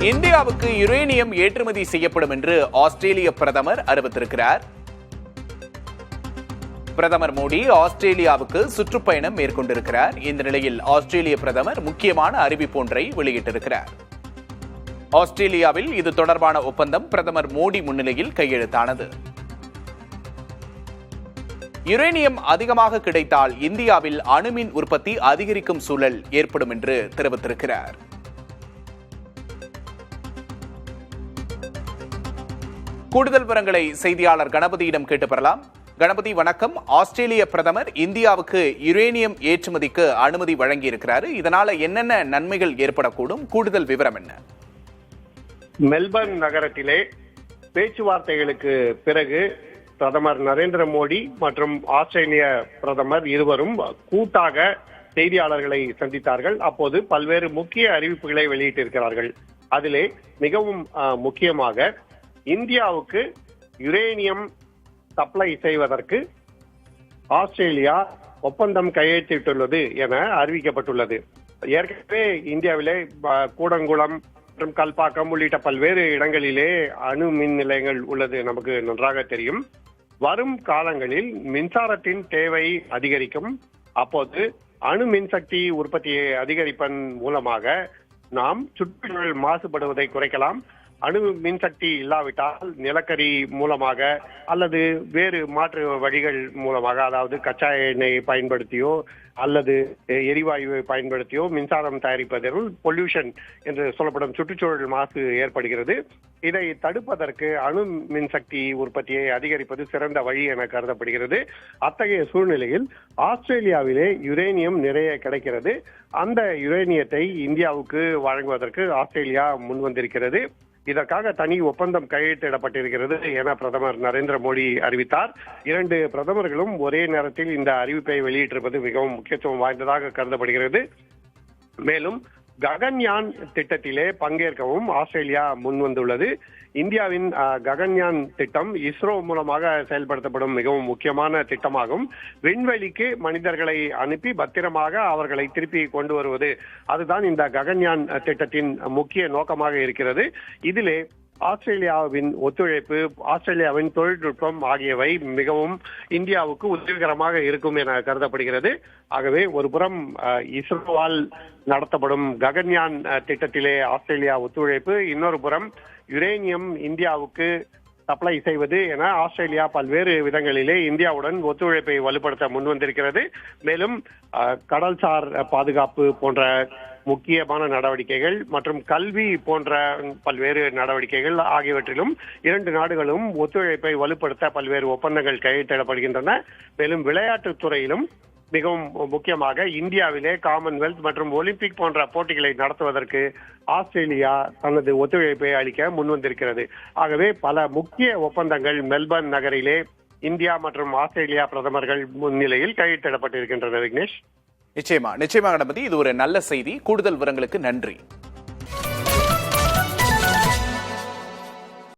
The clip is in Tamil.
இந்தியாவுக்கு யுரேனியம் ஏற்றுமதி செய்யப்படும் என்று ஆஸ்திரேலிய பிரதமர் அறிவித்திருக்கிறார். பிரதமர் மோடி ஆஸ்திரேலியாவுக்கு சுற்றுப்பயணம் மேற்கொண்டிருக்கிறார். இந்த நிலையில் ஆஸ்திரேலிய பிரதமர் முக்கியமான அறிவிப்பு ஒன்றை வெளியிட்டிருக்கிறார். ஆஸ்திரேலியாவில் இது தொடர்பான ஒப்பந்தம் பிரதமர் மோடி முன்னிலையில் கையெழுத்தானது. யுரேனியம் அதிகமாக கிடைத்தால் இந்தியாவில் அணுமின் உற்பத்தி அதிகரிக்கும் சூழல் ஏற்படும் என்று தெரிவித்திருக்கிறார். கூடுதல் விவரங்களை செய்தியாளர் கணபதியிடம் கேட்டு பெறலாம். கணபதி வணக்கம். ஆஸ்திரேலிய பிரதமர் இந்தியாவுக்கு யுரேனியம் ஏற்றுமதிக்கு அனுமதி வழங்கியிருக்கிறார். இதனால என்னென்ன நன்மைகள் ஏற்படக்கூடும்? கூடுதல் விவரம் என்ன? மெல்பர்ன் நகரத்திலே பேச்சுவார்த்தைகளுக்கு பிறகு பிரதமர் நரேந்திர மோடி மற்றும் ஆஸ்திரேலிய பிரதமர் இருவரும் கூட்டாக செய்தியாளர்களை சந்தித்தார்கள். அப்போது பல்வேறு முக்கிய அறிவிப்புகளை வெளியிட்டிருக்கிறார்கள். அதிலே மிகவும் முக்கியமாக இந்தியாவுக்கு யுரேனியம் சப்ளை செய்வதற்கு ஆஸ்திரேலியா ஒப்பந்தம் கையெழுத்திட்டுள்ளது என அறிவிக்கப்பட்டுள்ளது. ஏற்கனவே இந்தியாவிலே கூடங்குளம் மற்றும் கல்பாக்கம் உள்ளிட்ட பல்வேறு இடங்களிலே அணு மின் நிலையங்கள் உள்ளது, நமக்கு நன்றாக தெரியும். வரும் காலங்களில் மின்சாரத்தின் தேவை அதிகரிக்கும். அப்போது அணு மின்சக்தி உற்பத்தியை அதிகரிப்பதன் மூலமாக நாம் சுற்றுச்சூழல் மாசுபடுவதை குறைக்கலாம். அணு மின்சக்தி இல்லாவிட்டால் நிலக்கரி மூலமாக அல்லது வேறு மாற்று வழிகள் மூலமாக, அதாவது கச்சா எண்ணெய் பயன்படுத்தியோ அல்லது எரிவாயுவை பயன்படுத்தியோ மின்சாரம் தயாரிப்பதில் பொல்யூஷன் என்று சொல்லப்படும் சுற்றுச்சூழல் மாசு ஏற்படுகிறது. இதை தடுப்பதற்கு அணு மின்சக்தி உற்பத்தியை அதிகரிப்பது சிறந்த வழி என கருதப்படுகிறது. அத்தகைய சூழ்நிலையில் ஆஸ்திரேலியாவிலே யுரேனியம் நிறைய கிடைக்கிறது. அந்த யுரேனியத்தை இந்தியாவுக்கு வழங்குவதற்கு ஆஸ்திரேலியா முன்வந்திருக்கிறது. இதற்காக தனி ஒப்பந்தம் கையெழுத்திடப்பட்டிருக்கிறது என பிரதமர் நரேந்திர மோடி அறிவித்தார். இரண்டு பிரதமர்களும் ஒரே நேரத்தில் இந்த அறிவிப்பை வெளியிட்டிருப்பது மிகவும் முக்கியத்துவம் வாய்ந்ததாக கருதப்படுகிறது. மேலும் ககன்யான் திட்டத்திலே பங்கேற்கவும் ஆஸ்திரேலியா முன்வந்துள்ளது. இந்தியாவின் ககன்யான் திட்டம் இஸ்ரோ மூலமாக செயல்படுத்தப்படும் மிகவும் முக்கியமான திட்டமாகும். விண்வெளிக்கு மனிதர்களை அனுப்பி பத்திரமாக அவர்களை திருப்பி கொண்டு வருவது, அதுதான் இந்த ககன்யான் திட்டத்தின் முக்கிய நோக்கமாக இருக்கிறது. இதிலே ஆஸ்திரேலியாவின் ஒத்துழைப்பு, ஆஸ்திரேலியாவின் தொழில்நுட்பம் ஆகியவை மிகவும் இந்தியாவுக்கு உதவிகரமாக இருக்கும் என கருதப்படுகிறது. ஆகவே ஒருபுறம் இஸ்ரோவால் நடத்தப்படும் ககன்யான் திட்டத்திலே ஆஸ்திரேலியா ஒத்துழைப்பு, இன்னொரு புறம் யுரேனியம் இந்தியாவுக்கு சப்ளை செய்வது என ஆஸ்திரேலியா பல்வேறு விதங்களிலே இந்தியாவுடன் ஒத்துழைப்பை வலுப்படுத்த முன்வந்திருக்கிறது. மேலும் கடல்சார் பாதுகாப்பு போன்ற முக்கியமான நடவடிக்கைகள் மற்றும் கல்வி போன்ற பல்வேறு நடவடிக்கைகள் ஆகியவற்றிலும் இரண்டு நாடுகளும் ஒத்துழைப்பை வலுப்படுத்த பல்வேறு ஒப்பந்தங்கள் கையெழுத்திடப்படுகின்றன. மேலும் விளையாட்டுத் துறையிலும் மிகவும் முக்கியமாக இந்தியாவிலே காமன்வெல்த் மற்றும் ஒலிம்பிக் போன்ற போட்டிகளை நடத்துவதற்கு ஆஸ்திரேலியா தனது ஒத்துழைப்பை அளிக்க முன்வந்திருக்கிறது. ஆகவே பல முக்கிய ஒப்பந்தங்கள் மெல்பர்ன் நகரிலே இந்தியா மற்றும் ஆஸ்திரேலியா பிரதமர்கள் முன்னிலையில் கையெழுத்திடப்பட்டிருக்கின்றன. விக்னேஷ், நிச்சயமா கணபதி, இது ஒரு நல்ல செய்தி. கூடுதல் விவரங்களுக்கு நன்றி.